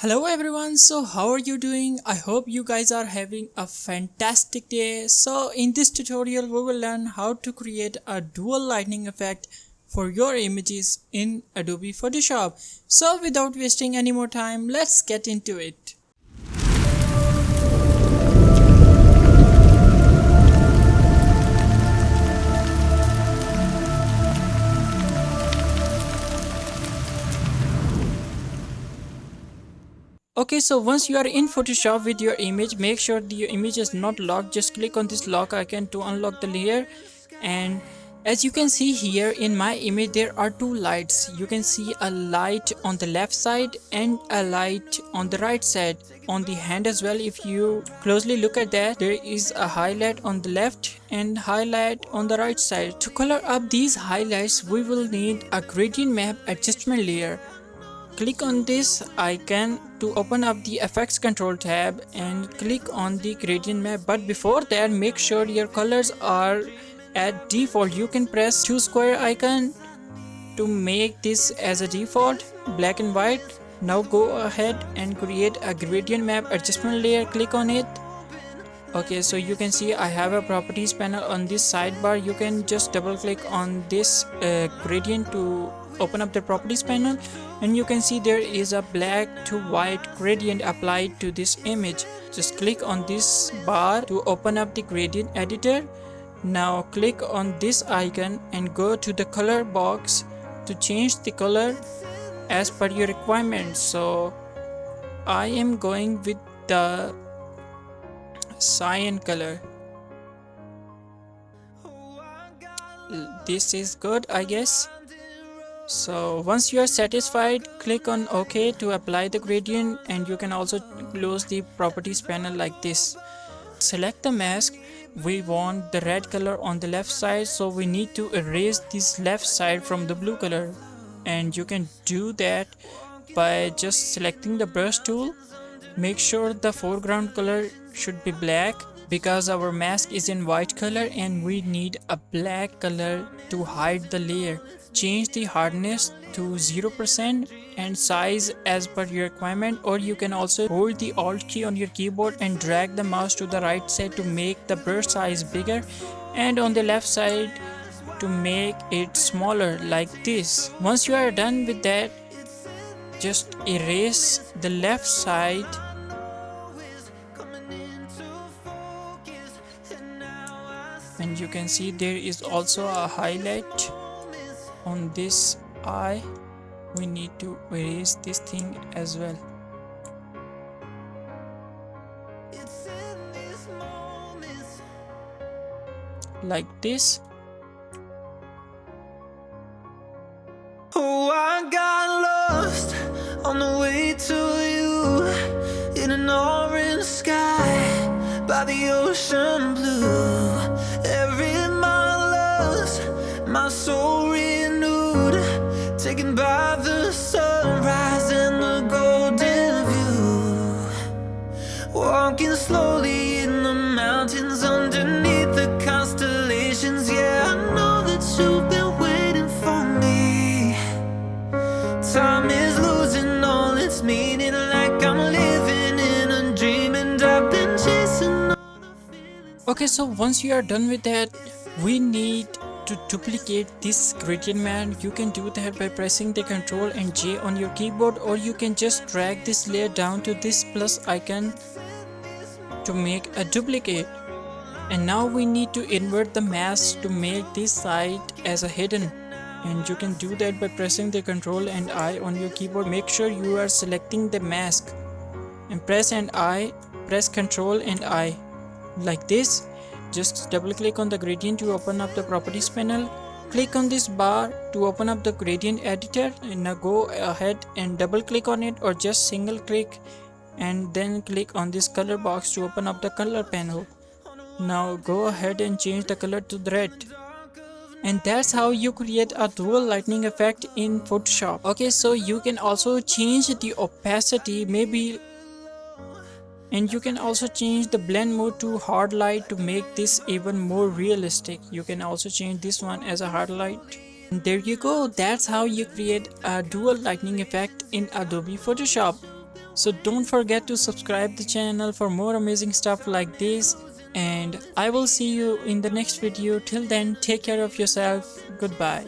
Hello everyone, so how are you doing? I hope you guys are having a fantastic day. So in this tutorial we will learn how to create a dual lightning effect for your images in Adobe Photoshop. So without wasting any more time, let's get into it. Okay, so once you are in Photoshop with your image, make sure your image is not locked. Just click on this lock icon to unlock the layer. And as you can see here in my image, there are two lights. You can see a light on the left side and a light on the right side. On the hand as well, if you closely look at that, there is a highlight on the left and highlight on the right side. To color up these highlights, we will need a gradient map adjustment layer. Click on this icon to open up the effects control tab and click on the gradient map, but before that make sure your colors are at default. You can press two square icon to make this as a default black and white. Now go ahead and create a gradient map adjustment layer. Click on it. Okay, so you can see I have a properties panel on this sidebar. You can just double click on this gradient to open up the properties panel, and you can see there is a black to white gradient applied to this image. Just click on this bar to open up the gradient editor. Now click on this icon and go to the color box to change the color as per your requirements. So I am going with the cyan color. This is good, I guess. So once you are satisfied, click on OK to apply the gradient, and you can also close the properties panel like this. Select the mask. We want the red color on the left side, so we need to erase this left side from the blue color, and you can do that by just selecting the brush tool. Make sure the foreground color should be black because our mask is in white color and we need a black color to hide the layer. Change the hardness to 0% and size as per your requirement, or you can also hold the Alt key on your keyboard and drag the mouse to the right side to make the brush size bigger, and on the left side to make it smaller like this. Once you are done with that, just erase the left side and you can see there is also a highlight on this eye. We need to erase this thing as well, like this. Oh, I got lost on the way to you in an orange sky by the ocean blue. Every mile lost, my soul renewed, taken by the sunrise and the golden view. Walking slowly in the mountains underneath the constellations. Yeah, I know that you've been waiting for me. Time is losing all its meaning, like I'm living in a dream, and I've been chasing. Okay, so once you are done with that, we need to duplicate this gradient map. You can do that by pressing the Ctrl and J on your keyboard, or you can just drag this layer down to this plus icon to make a duplicate. And now we need to invert the mask to make this side as a hidden, and you can do that by pressing the Ctrl and I on your keyboard. Make sure you are selecting the mask and press Ctrl and I like this. Just double click on the gradient to open up the properties panel. Click on this bar to open up the gradient editor, and now go ahead and double click on it, or just single click and then click on this color box to open up the color panel. Now go ahead and change the color to the red. And that's how you create a dual lightning effect in Photoshop. Okay, so you can also change the opacity, maybe, and you can also change the blend mode to hard light to make this even more realistic. You can also change this one as a hard light. And there you go, that's how you create a dual lightning effect in Adobe Photoshop. So don't forget to subscribe the channel for more amazing stuff like this, and I will see you in the next video. Till then, take care of yourself. Goodbye.